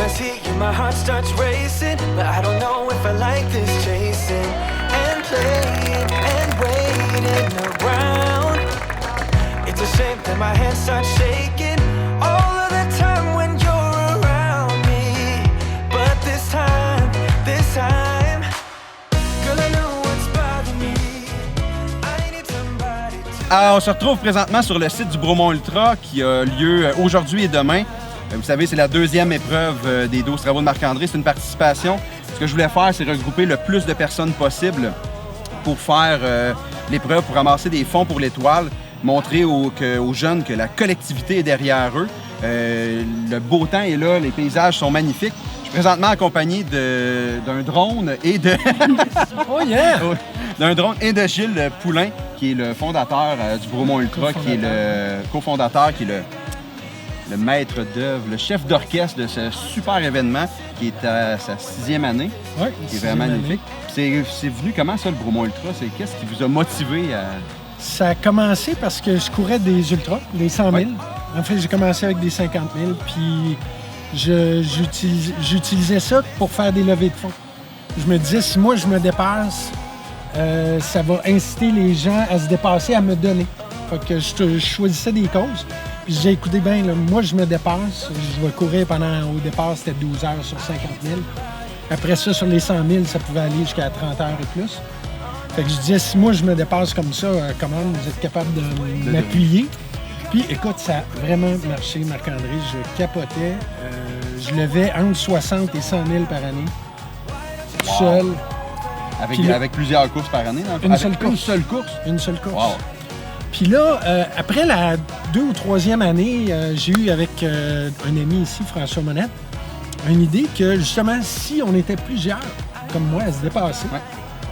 I see you, my heart starts racing, but I don't know if I like this chasing and playing and waiting around. It's a shame that my hands start shaking all of the time when you're around me. But this time, girl, I know what's bothering me. I need somebody to... Alors, on se retrouve présentement sur le site du Bromont Ultra qui a lieu aujourd'hui et demain. Vous savez, c'est la deuxième épreuve des 12 travaux de Marc-André. C'est une participation. Ce que je voulais faire, c'est regrouper le plus de personnes possible pour faire l'épreuve, pour ramasser des fonds pour l'étoile, montrer aux jeunes que la collectivité est derrière eux. Le beau temps est là, les paysages sont magnifiques. Je suis présentement accompagné d'un drone et de... Oh yeah! d'un drone et de Gilles Poulain, qui est le fondateur du Bromont Ultra, qui est le cofondateur, qui est le maître d'œuvre, le chef d'orchestre de ce super événement qui est à sa 6e année. Oui, qui est vraiment magnifique. C'est venu comment ça, le Bromont Ultra? Qu'est-ce qui vous a motivé à... Ça a commencé parce que je courais des ultras, des 100 000. Ouais. En fait, j'ai commencé avec des 50 000, puis j'utilisais ça pour faire des levées de fonds. Je me disais, si moi je me dépasse, ça va inciter les gens à se dépasser, à me donner. Fait que je choisissais des causes. Puis j'ai écouté bien, là, moi je me dépasse, je vais courir au départ, c'était 12 heures sur 50 000. Après ça, sur les 100 000, ça pouvait aller jusqu'à 30 heures et plus. Fait que je disais, si moi je me dépasse comme ça, comment vous êtes capable de m'appuyer? Puis écoute, ça a vraiment marché, Marc-André, je capotais. Je levais entre 60 et 100 000 par année, tout seul. Avec plusieurs courses par année? Une seule course. Une seule course. Wow. Puis là, après la 2e ou 3e année, j'ai eu avec un ami ici, François Monette, une idée que justement, si on était plusieurs, comme moi, à se dépasser,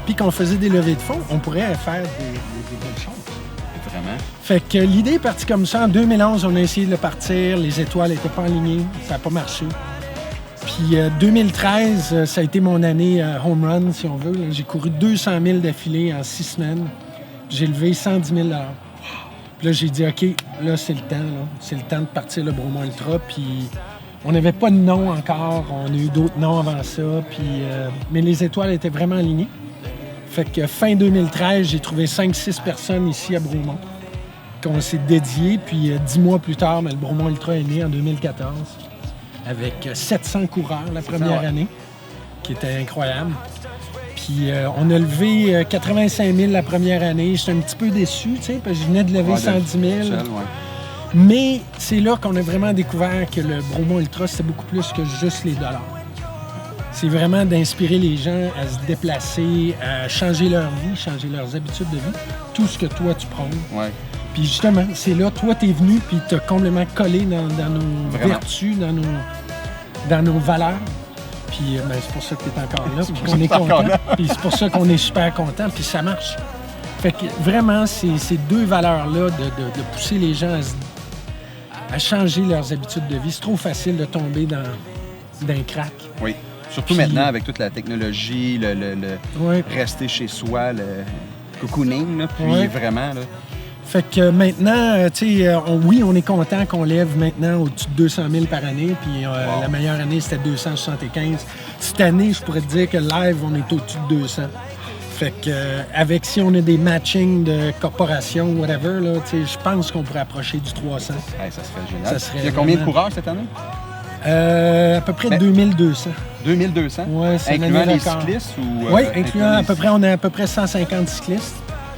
puis qu'on faisait des levées de fonds, on pourrait faire des bonnes choses. Vraiment? Fait que l'idée est partie comme ça. En 2011, on a essayé de le partir. Les étoiles n'étaient pas alignées. Ça n'a pas marché. Puis 2013, ça a été mon année home run, si on veut. Là. J'ai couru 200 000 d'affilée en 6 semaines. J'ai levé 110 000 $. Puis là, j'ai dit, OK, là, c'est le temps. Là. C'est le temps de partir le Bromont Ultra. Puis on n'avait pas de nom encore. On a eu d'autres noms avant ça. Puis, mais les étoiles étaient vraiment alignées. Fait que fin 2013, j'ai trouvé 5-6 personnes ici à Bromont qu'on s'est dédié. Puis 10 mois plus tard, le Bromont Ultra est né en 2014 avec 700 coureurs la première année, qui était incroyable. Puis on a levé 85 000 la première année. J'étais un petit peu déçu, tu sais, parce que je venais de lever 110 000. Mais c'est là qu'on a vraiment découvert que le Bromont Ultra, c'était beaucoup plus que juste les dollars. C'est vraiment d'inspirer les gens à se déplacer, à changer leur vie, changer leurs habitudes de vie, tout ce que toi, tu prônes. Ouais. Puis justement, c'est là, toi, t'es venu, puis t'as complètement collé dans nos vertus, dans nos valeurs. Puis c'est pour ça que tu es encore là, puis qu'on est content. Puis c'est pour ça qu'on est super content, puis ça marche. Fait que vraiment, ces deux valeurs-là, de pousser les gens à changer leurs habitudes de vie, c'est trop facile de tomber dans un crack. Oui. Surtout puis, maintenant, avec toute la technologie, rester chez soi, le cocooning, là, puis vraiment... Là. Fait que maintenant, tu sais, oui, on est content qu'on lève maintenant au-dessus de 200 000 par année, puis la meilleure année, c'était 275. Cette année, je pourrais te dire que live, on est au-dessus de 200. Fait que avec si on a des matchings de corporations, whatever, là, tu sais, je pense qu'on pourrait approcher du 300. Hey, ça serait génial. Il y a combien de coureurs cette année? À peu près 2200. 2200? Oui, c'est incluant les cyclistes? Oui, incluant on a à peu près 150 cyclistes.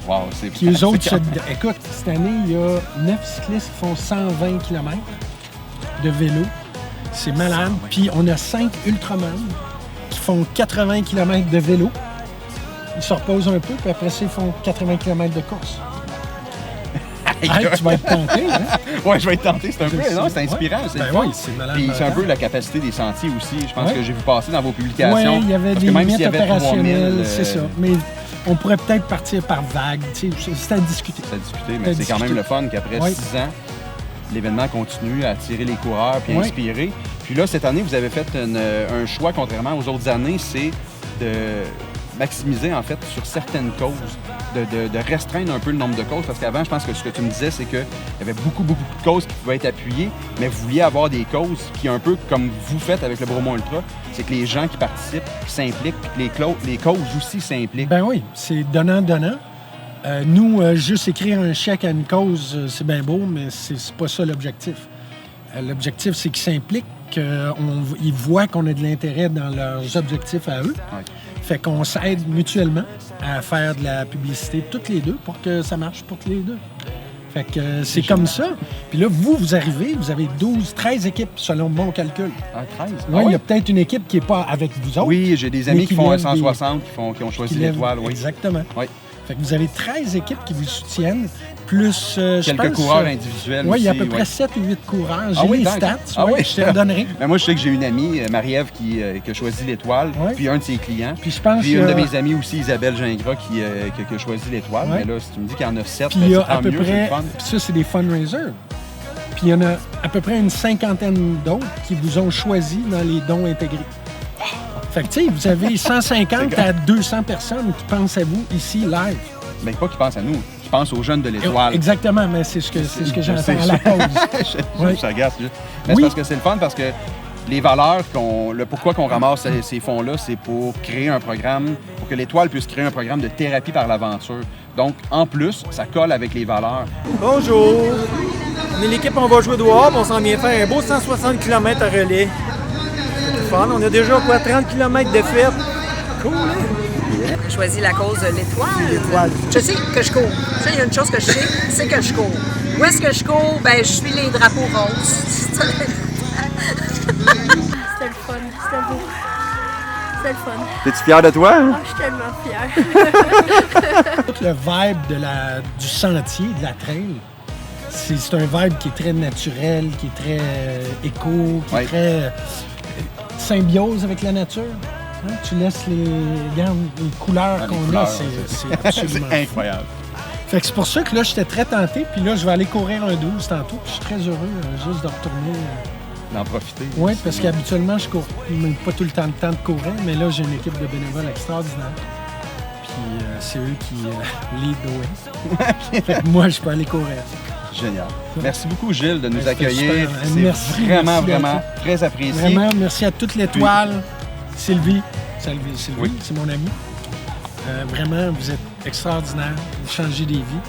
Wow, c'est puis eux autres, écoute, cette année, il y a 9 cyclistes qui font 120 km de vélo. C'est malade. Puis on a 5 ultramans qui font 80 km de vélo. Ils se reposent un peu, puis après ça, ils font 80 km de course. Hey, tu vas être tenté, hein? Oui, je vais être tenté. C'est un peu, non, c'est inspirant, c'est le fun. Oui, c'est malade. Puis c'est un peu la capacité des sentiers aussi. Je pense que j'ai vu passer dans vos publications. Oui, il y avait des limites opérationnelles, c'est ça. Mais on pourrait peut-être partir par vague. C'est à discuter. C'est à discuter, mais c'est quand même le fun qu'après 6 ans, l'événement continue à attirer les coureurs puis inspirer. Puis là, cette année, vous avez fait un choix, contrairement aux autres années, c'est de maximiser, en fait, sur certaines causes, de restreindre un peu le nombre de causes, parce qu'avant, je pense que ce que tu me disais, c'est qu'il y avait beaucoup de causes qui pouvaient être appuyées, mais vous vouliez avoir des causes qui, un peu comme vous faites avec le Bromont Ultra, c'est que les gens qui participent s'impliquent, puis que les causes aussi s'impliquent. Ben oui, c'est donnant-donnant. Nous, juste écrire un chèque à une cause, c'est bien beau, mais c'est pas ça l'objectif. L'objectif, c'est qu'ils s'impliquent, qu'ils voient qu'on a de l'intérêt dans leurs objectifs à eux. Ouais. Fait qu'on s'aide mutuellement à faire de la publicité toutes les deux pour que ça marche pour tous les deux. Fait que c'est comme ça. Puis là, vous arrivez, vous avez 13 équipes selon mon calcul. Ah, 13? Oui, il y a peut-être une équipe qui n'est pas avec vous autres. Oui, j'ai des mais amis qui font un lèvent 160, qui ont choisi l'étoile. Oui. Exactement. Oui. Fait que vous avez 13 équipes qui vous soutiennent, plus, je Quelques pense, coureurs individuels aussi. Oui, il y a à peu près 7 ou 8 coureurs. J'ai les stats, je te les donnerai. Mais moi, je sais que j'ai une amie, Marie-Ève, qui a choisi l'étoile, puis un de ses clients. Puis je pense puis une de mes amies aussi, Isabelle Gingras, qui a choisi l'étoile. Ouais. Mais là, si tu me dis qu'il y en a 7, puis il y a c'est à tant peu mieux, c'est près, le fun. puis ça, c'est des fundraisers. Puis il y en a à peu près une 50aine d'autres qui vous ont choisi dans les dons intégrés. Fait que, tu sais, vous avez 150 à 200 personnes qui pensent à vous ici, live. Mais pas qu'ils pensent à nous, je pense aux jeunes de l'étoile. Exactement, mais c'est ce que j'entends à la pause. Je t'agace, là. Mais c'est parce que c'est le fun, parce que les valeurs, pourquoi qu'on ramasse ces fonds-là, c'est pour créer un programme, pour que l'étoile puisse créer un programme de thérapie par l'aventure. Donc, en plus, ça colle avec les valeurs. Bonjour! On est l'équipe, on va jouer dehors, puis on s'en vient faire un beau 160 km à relais. C'est le fun, on a déjà 30 km de fête. Cool, hein? J'ai choisi la cause de l'étoile. L'étoile. Je sais que je cours. Ça, il y a une chose que je sais, c'est que je cours. Où est-ce que je cours? Ben, je suis les drapeaux roses. C'était le fun, c'était beau. C'était le fun. T'es-tu fier de toi? Ah, je suis tellement fière. Tout le vibe du sentier, de la trail, c'est un vibe qui est très naturel, qui est très éco, qui est très symbiose avec la nature. Hein? Tu laisses les couleurs qu'on a, c'est absolument c'est incroyable. Fait que c'est pour ça que là, j'étais très tenté. Puis là, je vais aller courir un 12 tantôt. Puis je suis très heureux juste de retourner. D'en profiter. Oui, parce qu'habituellement, je cours pas tout le temps de courir. Mais là, j'ai une équipe de bénévoles extraordinaire. Puis c'est eux qui lead the way. Fait que moi, je peux aller courir. Génial. Merci beaucoup, Gilles, de nous C'était accueillir. super. C'est Merci, vraiment merci très apprécié. Vraiment, merci à toute l'étoile. Sylvie, Oui. c'est mon amie. Vraiment, vous êtes extraordinaire. Vous changez des vies.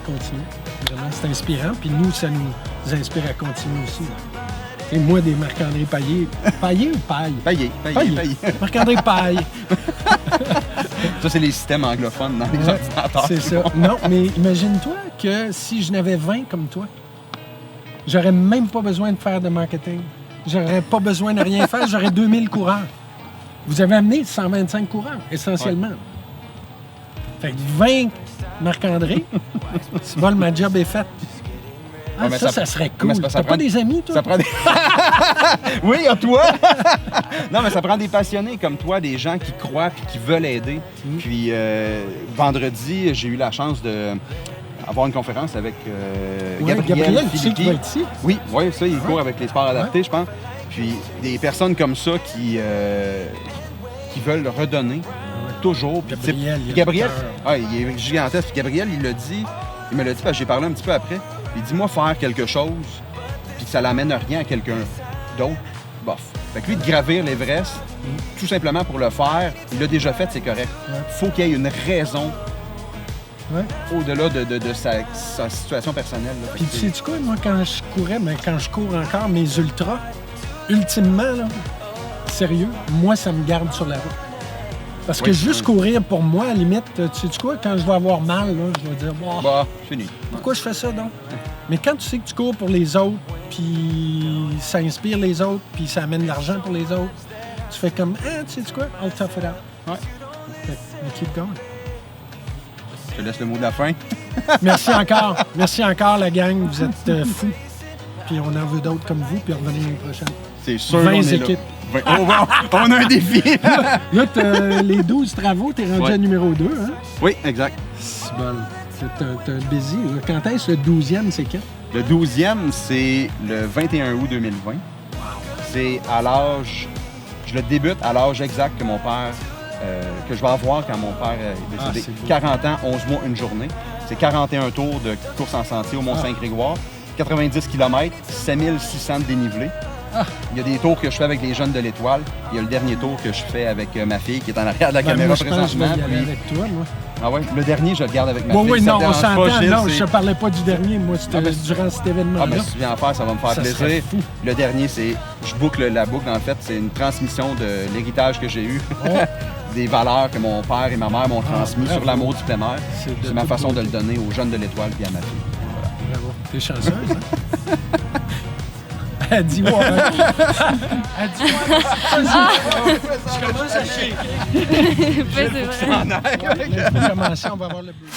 Continuez. Vraiment, c'est inspirant. Puis nous, ça nous inspire à continuer aussi. Là. Et moi, des Marc-André Paillé. Paillé ou Paille? Paillé. Marc-André Paille. Ça, c'est les systèmes anglophones dans les ordinateurs. C'est ça. Non, mais imagine-toi que si je n'avais 20 comme toi, j'aurais même pas besoin de faire de marketing. J'aurais pas besoin de rien faire. J'aurais 2000 coureurs. Vous avez amené 125 coureurs, essentiellement. Ouais. Fait que 20 Marc-André, c'est bon, ma job est faite. Ah, mais ça serait mais cool. c'est parce que T'as pas des amis, toi? Ça prend des... Oui, à toi! Non, mais ça prend des passionnés comme toi, des gens qui croient et qui veulent aider. Puis vendredi, j'ai eu la chance d'avoir une conférence avec Gabriel tu sais qu'il va être ici? Oui, ça, il court avec les sports adaptés, je pense. Puis des personnes comme ça qui veulent redonner toujours. Puis, Gabriel, il est gigantesque. Puis Gabriel, il me l'a dit parce que j'ai parlé un petit peu après. Il dit, moi, faire quelque chose, puis que ça l'amène rien à quelqu'un d'autre, bof. Fait que lui, de gravir l'Everest, tout simplement pour le faire, il l'a déjà fait, c'est correct. Faut qu'il y ait une raison au-delà de sa situation personnelle. Là. Puis tu sais-tu quoi, moi, quand je courais, mais quand je cours encore mes ultras, ultimement, là, sérieux, moi, ça me garde sur la route. Parce que juste courir pour moi, à la limite, tu sais-tu quoi, quand je vais avoir mal, là, je vais dire, fini. Pourquoi je fais ça, donc? Mais quand tu sais que tu cours pour les autres, puis ça inspire les autres, puis ça amène de l'argent pour les autres, tu fais comme, tu sais-tu quoi, I'll tough it out. Ouais. Fait que, keep going. Je te laisse le mot de la fin. Merci encore. Merci encore, la gang. Vous êtes fous. Puis on en veut d'autres comme vous, puis revenez l'année prochaine. C'est sûr 20 qu'on est équipes. Là. On a un défi. Là, t'as les 12 travaux, t'es rendu à numéro 2, hein? Oui, exact. C'est bon. T'as un busy. Là. Quand est-ce le 12e, c'est quand? Le 12e, c'est le 21 août 2020. C'est à l'âge... Je le débute à l'âge exact que mon père que je vais avoir quand mon père est décédé. c'est beau. 40 ans, 11 mois, une journée. C'est 41 tours de course en sentier au Mont-Saint-Grégoire. 90 km, 7600 de dénivelé. Il y a des tours que je fais avec les jeunes de l'Étoile. Il y a le dernier tour que je fais avec ma fille qui est en arrière de la caméra Moi, je pense que je vais présentement. y aller puis- avec toi, moi. Ah ouais, le dernier, je le garde avec ma Oui, fille. oui, Ça non, te on dérange pas, s'entend. Gilles, Non, c'est- je te parlais pas du dernier. Moi, c'était Ah, ben, durant cet Ah, événement-là. ben, si tu viens en faire, ça va me faire Ça serait plaisir. fou. Le dernier, c'est. Je boucle la boucle, en fait. C'est une transmission de l'héritage que j'ai eu. Des valeurs que mon père et ma mère m'ont transmis bravo. sur l'amour du plein air. C'est de C'est ma toute façon de beauté. le donner aux jeunes de l'Étoile puis à ma fille. Bravo. T'es chanceuse, hein? Elle dit ouais. Elle dit ouais. Je commence à chier. Ouais, c'est vrai. Laisse-moi commencer, on va avoir le bruit.